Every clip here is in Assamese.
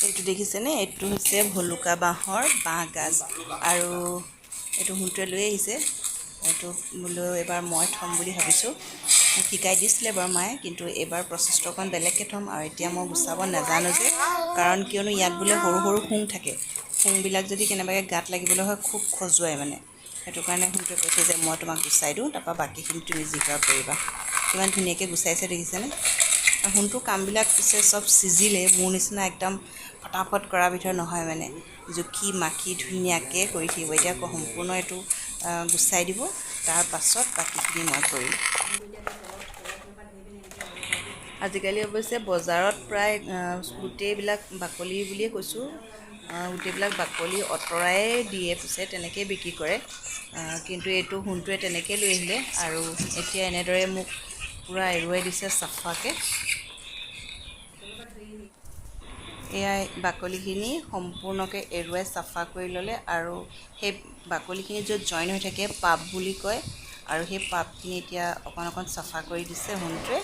এইটো দেখিছেনে এইটো হৈছে ভলুকা বাঁহৰ বাঁহগাজ আৰু এইটো হুনটোৱে লৈ আহিছে এইটো বোলো এবাৰ মই থ'ম বুলি ভাবিছোঁ শিকাই দিছিলে বাৰু মায়ে কিন্তু এবাৰ প্ৰচেছটো অকণ বেলেগকৈ থ'ম আৰু এতিয়া মই গুচাব নাজানো যে কাৰণ কিয়নো ইয়াত বোলে সৰু সৰু শুং থাকে শুংবিলাক যদি কেনেবাকৈ গাত লাগিবলৈ হয় খুব খজুৱাই মানে সেইটো কাৰণে হুনটোৱে কৈছে যে মই তোমাক গুচাই দিওঁ তাৰপৰা বাকীখিনি তুমি যি কৰা কৰিবা কিমান ধুনীয়াকৈ গুচাইছে দেখিছেনে হুনটোৰ কামবিলাক পিছে চব চিজিলে মোৰ নিচিনা একদম ফটাফট কৰাৰ ভিতৰত নহয় মানে জুখি মাখি ধুনীয়াকৈ কৰি থাকিব এতিয়া সম্পূৰ্ণ এইটো গুচাই দিব তাৰ পাছত বাকীখিনি মই কৰিম আজিকালি অৱশ্যে বজাৰত প্ৰায় গোটেইবিলাক বাকলি বুলিয়ে কৈছোঁ গোটেইবিলাক বাকলি আঁতৰাই দিয়ে পিছে তেনেকৈয়ে বিক্ৰী কৰে কিন্তু এইটো হুনটোৱে তেনেকৈ লৈ আহিলে আৰু এতিয়া এনেদৰে মোক পূৰা এৰুৱাই দিছে চাফাকৈ এয়াই বাকলিখিনি সম্পূৰ্ণকৈ এৰুৱাই চাফা কৰি ল'লে আৰু সেই বাকলিখিনি য'ত জইন হৈ থাকে পাপ বুলি কয় আৰু সেই পাপখিনি এতিয়া অকণ অকণ চাফা কৰি দিছে হুনটোৱে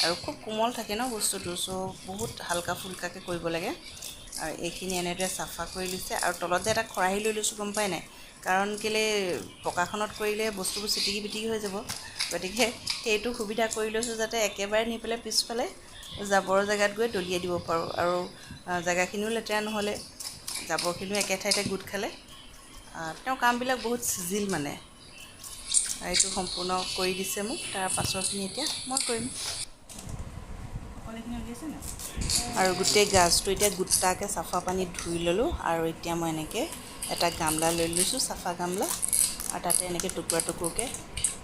আৰু খুব কোমল থাকে ন বস্তুটো চ' বহুত হালকা ফুলকাকৈ কৰিব লাগে আৰু এইখিনি এনেদৰে চাফা কৰি লৈছে আৰু তলত যে এটা খৰাহি লৈ লৈছোঁ গম পাই নাই কাৰণ কেলৈ পকাখনত কৰিলে বস্তুবোৰ চিটিকি পিটিকি হৈ যাব গতিকে সেইটো সুবিধা কৰি লৈছোঁ যাতে একেবাৰে নি পেলাই পিছফালে জাবৰৰ জেগাত গৈ দলিয়াই দিব পাৰোঁ আৰু জেগাখিনিও লেতেৰা নহ'লে জাবৰখিনিও একে ঠাইতে গোট খালে তেওঁৰ কামবিলাক বহুত চিজিল মানে এইটো সম্পূৰ্ণ কৰি দিছে মোক তাৰ পাছৰখিনি এতিয়া মই কৰিম আৰু গোটেই গাজটো এতিয়া গোটাকৈ চাফা পানীত ধুই ল'লোঁ আৰু এতিয়া মই এনেকৈ এটা গামলা লৈ লৈছোঁ চাফা গামলা আৰু তাতে এনেকৈ টুকুৰা টুকুৰকৈ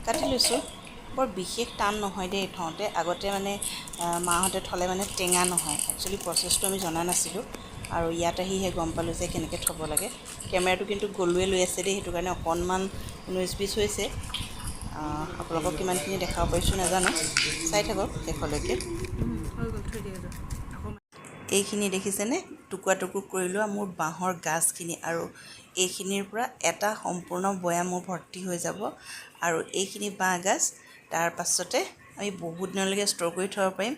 কাটি লৈছোঁ বৰ বিশেষ টান নহয় দেই থওঁতে আগতে মানে মাহঁতে থ'লে মানে টেঙা নহয় একচুৱেলি প্ৰচেছটো আমি জনা নাছিলোঁ আৰু ইয়াত আহিহে গম পালোঁ যে কেনেকৈ থ'ব লাগে কেমেৰাটো কিন্তু গলুৱে লৈ আছে দেই সেইটো কাৰণে অকণমান 19-20 হৈছে আপোনালোকক কিমানখিনি দেখাব পাৰিছোঁ নাজানো চাই থাকক শেষলৈকে এইখিনি দেখিছেনে টুকুৰা টুকুৰ কৰি লোৱা মোৰ বাঁহৰ গাজখিনি আৰু এইখিনিৰ পৰা এটা সম্পূৰ্ণ বৈয়াম মোৰ ভৰ্তি হৈ যাব আৰু এইখিনি বাঁহগাজ তাৰ পাছতে আমি বহুত দিনলৈকে ষ্ট'ৰ কৰি থ'ব পাৰিম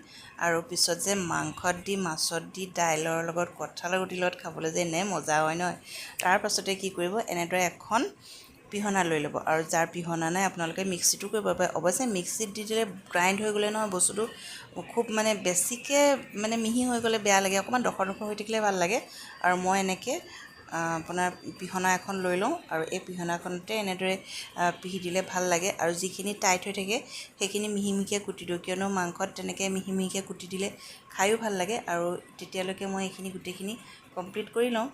আৰু পিছত যে মাংসত দি মাছত দি দাইলৰ লগত কঁঠালৰ গুটিৰ লগত খাবলৈ যে নে মজা হয় নহয় তাৰ পাছতে কি কৰিব এনেদৰে এখন পিহনা লৈ ল'ব আৰু যাৰ পিহনা নাই আপোনালোকে মিক্সিটো কৰিব পাৰে অৱশ্যে মিক্সিত দি দিলে গ্ৰাইণ্ড হৈ গ'লে নহয় বস্তুটো খুব মানে বেছিকৈ মানে মিহি হৈ গ'লে বেয়া লাগে অকণমান ডখৰ ডখৰ হৈ থাকিলে ভাল লাগে আৰু মই এনেকৈ আপোনাৰ পিহনা এখন লৈ লওঁ আৰু এই পিহনাখনতে এনেদৰে পিহি দিলে ভাল লাগে আৰু যিখিনি টাইট হৈ থাকে সেইখিনি মিহি মিহিকৈ কুটি দিওঁ কিয়নো মাংসত তেনেকৈ মিহি মিহিকৈ কুটি দিলে খায়ো ভাল লাগে আৰু তেতিয়ালৈকে মই এইখিনি গোটেইখিনি কমপ্লিট কৰি লওঁ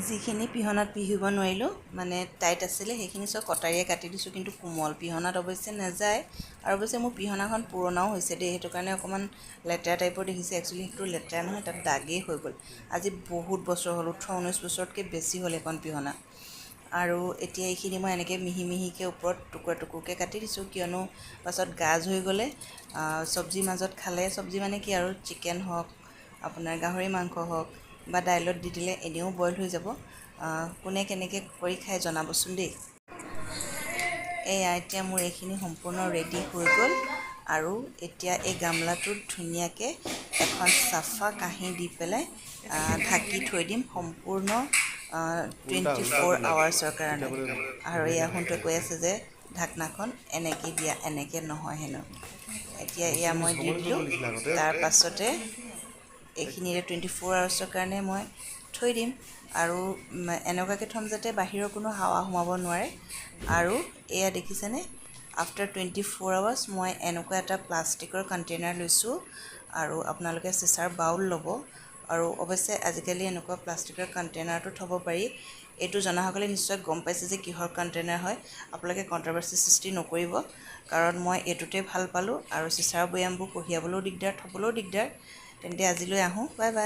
যিখিনি পিহনাত পিহিব নোৱাৰিলোঁ মানে টাইট আছিলে সেইখিনি চব কটাৰীয়ে কাটি দিছোঁ কিন্তু কোমল পিহনাত অৱশ্যে নাযায় আৰু অৱশ্যে মোৰ পিহনাখন পুৰণাও হৈছে দেই সেইটো কাৰণে অকণমান লেতেৰা টাইপৰ দেখিছে একচুৱেলি সেইটো লেতেৰা নহয় তাত দাগেই হৈ গ'ল আজি বহুত বছৰ হ'ল 18-19 বছৰতকৈ বেছি হ'ল এখন পিহনা আৰু এতিয়া এইখিনি মই এনেকৈ মিহি মিহিকৈ ওপৰত টুকুৰা টুকুৰকৈ কাটি দিছোঁ কিয়নো পাছত গাজ হৈ গ'লে চব্জিৰ মাজত খালে চব্জি মানে কি আৰু চিকেন হওক আপোনাৰ গাহৰি মাংস হওক বা দাইলত দি দিলে এনেও বইল হৈ যাব কোনে কেনেকৈ কৰি খাই জনাবচোন দেই এয়া এতিয়া মোৰ এইখিনি সম্পূৰ্ণ ৰেডি হৈ গ'ল আৰু এতিয়া এই গামলাটোত ধুনীয়াকৈ এখন চাফা কাঁহী দি পেলাই ঢাকি থৈ দিম সম্পূৰ্ণ 24 আৱাৰ্ছৰ কাৰণে আৰু এয়া হুনটোৱে কৈ আছে যে ঢাকনাখন এনেকৈ দিয়া এনেকৈ নহয় হেনো এতিয়া এয়া মই দি দিলোঁ তাৰ পাছতে এইখিনিৰে 24 আৱাৰ্ছৰ কাৰণে মই থৈ দিম আৰু এনেকুৱাকৈ থ'ম যাতে বাহিৰৰ কোনো হাৱা সোমাব নোৱাৰে আৰু এয়া দেখিছেনে আফটাৰ 24 আৱাৰ্ছ মই এনেকুৱা এটা প্লাষ্টিকৰ কণ্টেইনাৰ লৈছোঁ আৰু আপোনালোকে চিচাৰ বাউল ল'ব আৰু অৱশ্যে আজিকালি এনেকুৱা প্লাষ্টিকৰ কণ্টেইনাৰটো থ'ব পাৰি এইটো জনাসকলে নিশ্চয় গম পাইছে যে কিহৰ কণ্টেইনাৰ হয় আপোনালোকে কণ্ট্ৰভাৰ্চি সৃষ্টি নকৰিব কাৰণ মই এইটোতে ভাল পালোঁ আৰু চিচাৰ বৈয়ামবোৰ কঢ়িয়াবলৈও দিগদাৰ থ'বলৈও দিগদাৰ তেন্তে আজিলৈ আহোঁ বাই বাই